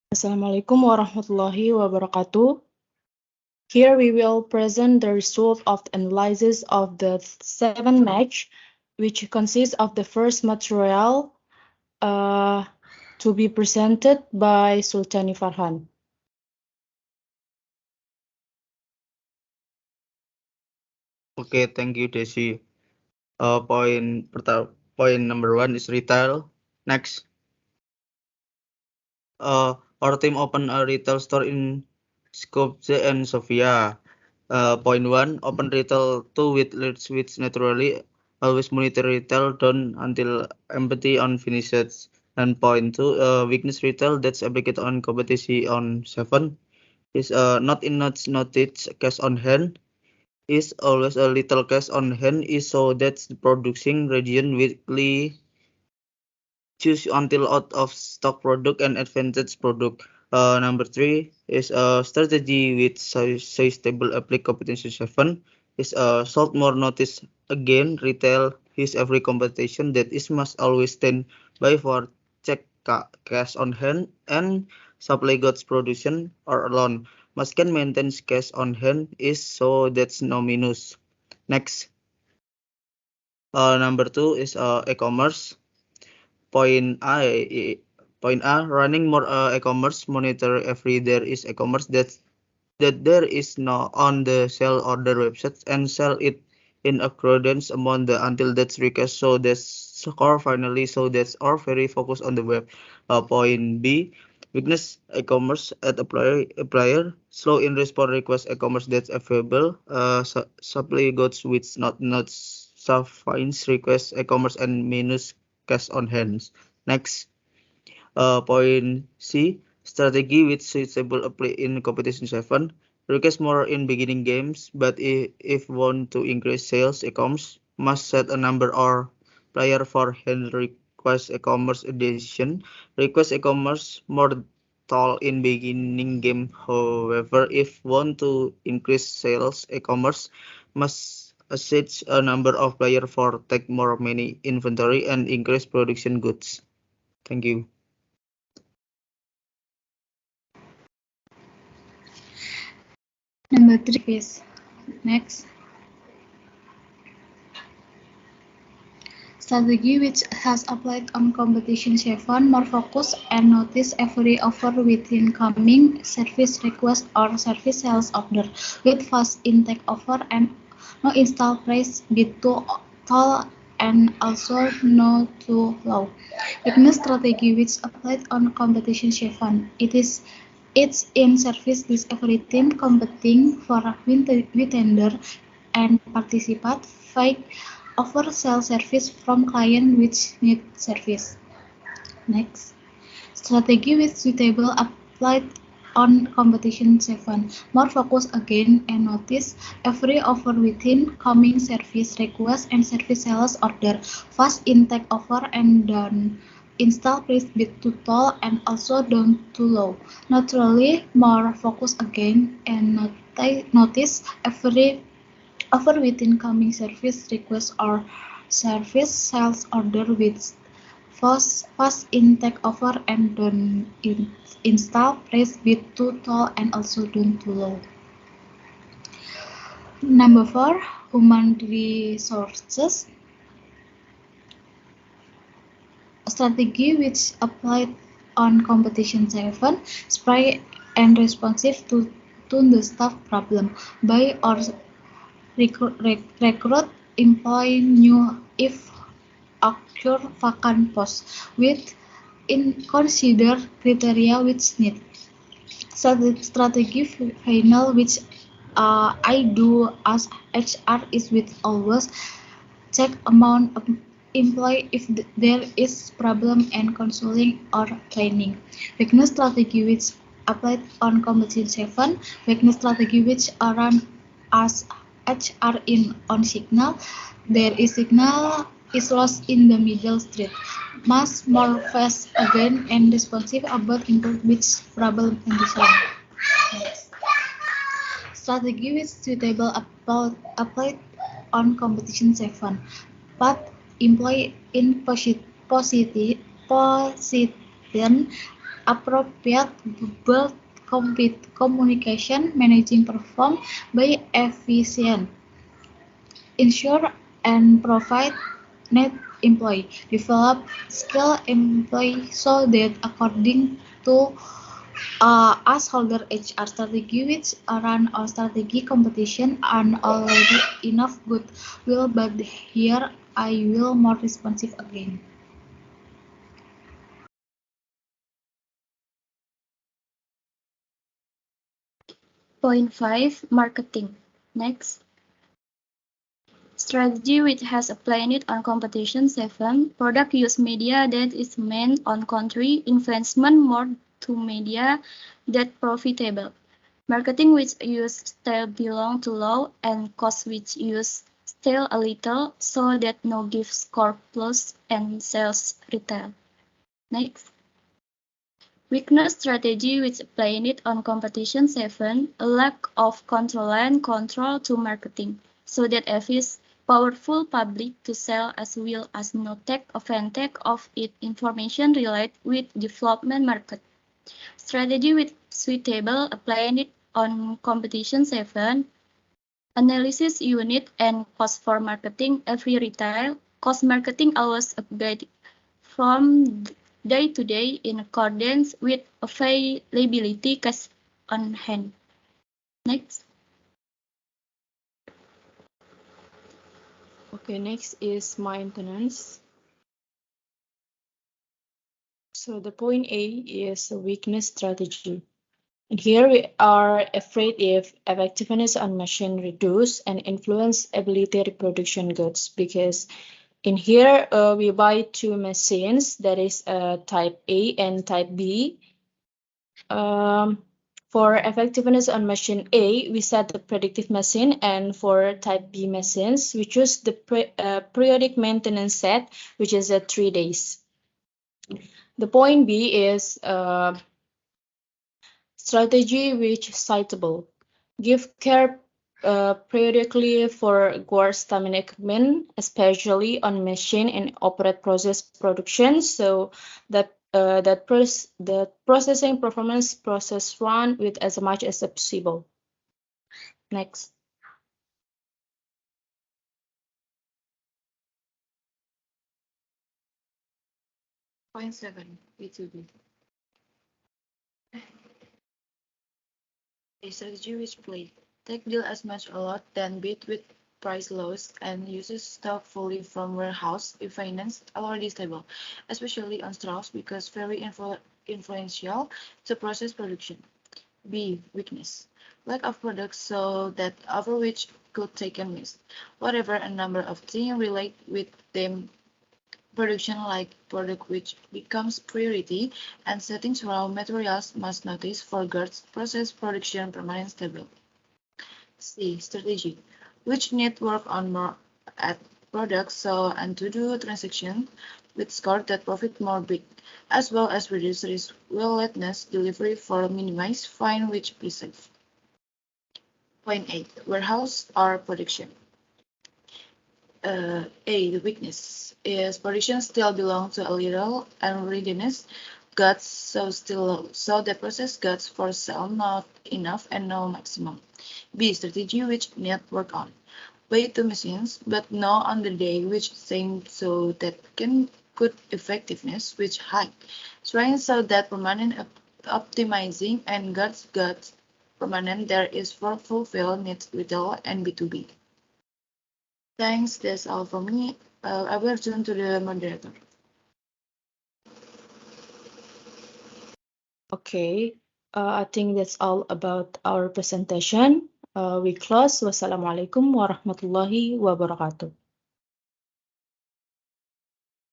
Assalamualaikum warahmatullahi wabarakatuh. Here we will present the result of the analysis of the 7 match, which consists of the first material to be presented by Sultani Farhan. Okay, thank you, Desi. Point number 1 is retail. Next, our team opened a retail store in Skopje and Sofia. Point 1, open retail 2 with lead switch naturally. Always monitor retail down until empty on finishes. And point 2, weakness retail that's applied on competition on 7 is not in notice cash on hand. Is always a little cash on hand is so that's the producing region weekly choose until out of stock product and advantage product. Number 3 is a strategy with stable apply competition 7 is sold more notice again retail is every competition that is must always stand by for check cash on hand and supply goods production or alone must can maintain cash on hand is so that's no minus. Next, number 2 is e-commerce. Point A, running more e-commerce monitor every there is e-commerce that there is no on the sell order websites and sell it in accordance among the until that's request so that's score finally so that's all very focused on the web. Point B, weakness e-commerce at applier slow in response request e-commerce that's available supply goods which not suffice request e-commerce and minus cash on hands. Next, point C, strategy with suitable apply in competition 7. Request more in beginning games, but if want to increase sales, e-commerce must set a number or player for hand request e-commerce edition. Request e-commerce more tall in beginning game. However, if want to increase sales, e-commerce must set a number of player for take more many inventory and increase production goods. Thank you. Number 3, please. Next. Strategy which has applied on competition 7 more focus and notice every offer with incoming service request or service sales order with fast intake offer and no install price bid too tall and also no too low. Weakness strategy which applied on competition 7. It's in service this every team competing for a win tender and participate fight offer sell service from client which need service. Next, strategy with suitable applied on competition 7. More focus again and notice every offer within coming service request and service sales order. Fast intake offer and done install price bid too tall and also down too low. Naturally, more focus again and notice every offer with incoming service request or service sales order with fast intake offer and don't install price bid too tall and also don't too low. Number 4, human resources strategy which applied on competition 7 spry and responsive to the staff problem by or recruit employ new if occur vacant posts with in consider criteria which need strategy final which I do as HR is with always check amount of employee if there is problem and counseling or training. Weakness strategy which applied on competition 7. Weakness strategy which are run as HR in on signal. There is signal is lost in the middle street. Must more fast again and responsive about include which problem condition. Next. Strategy with suitable applied on competition 7. But employ in position appropriate verbal communication, managing performed by efficient, ensure and provide net employee, develop skill employee so that according to us holder HR strategy which run our strategy competition and already enough good will, but here I will more responsive again. Point 5. Marketing. Next. Strategy which has applied on competition 7. Product use media that is meant on country influencement more to media that profitable. Marketing which use style belong to low and cost which use style a little so that no give score plus and sales retail. Next. Weakness strategy which applied on competition 7. A lack of control and control to marketing so that effies powerful public to sell as well as no take advantage of it information related with development market. Strategy with suitable applied on competition 7. Analysis unit and cost for marketing every retail. Cost marketing always upgrade from day to day in accordance with availability cash on hand. Next. Okay, next is maintenance. So the point A is a weakness strategy. And here we are afraid if effectiveness on machine reduce and influence ability reproduction goods, because in here we buy two machines, that is type A and type B. For effectiveness on machine A, we set the predictive machine, and for type B machines, we choose the periodic maintenance set, which is at 3 days. The point B is strategy which citable. Give care periodically for guard stamina equipment, especially on machine and operate process production, so that the processing performance process run with as much as possible. Next. Point 7. B2B. A strategy which play take deal as much a lot than bid with price lows and uses stock fully from warehouse if finance already stable, especially on Strauss because very influential to process production. B. Weakness. Lack of products so that over which could take a miss. Whatever a number of things relate with them production like product which becomes priority and settings raw materials must notice for goods process production permanent stable. C. Strategy which need work on more at products so and to do transaction with score that profit more big as well as reduce risk willingness delivery for minimize fine which preserve. Point 8. Warehouse or production. A. The weakness is production still belong to a little and readiness goods so still low, so the process goods for sale not enough and no maximum. B. Strategy which need work on. Buy two machines, but no on the day which same so that can good effectiveness which high. Trying so that permanent optimizing and goods permanent there is for fulfill needs retail and B2B. Thanks, that's all from me. I will turn to the moderator. Okay, I think that's all about our presentation. We close. Wassalamualaikum warahmatullahi wabarakatuh.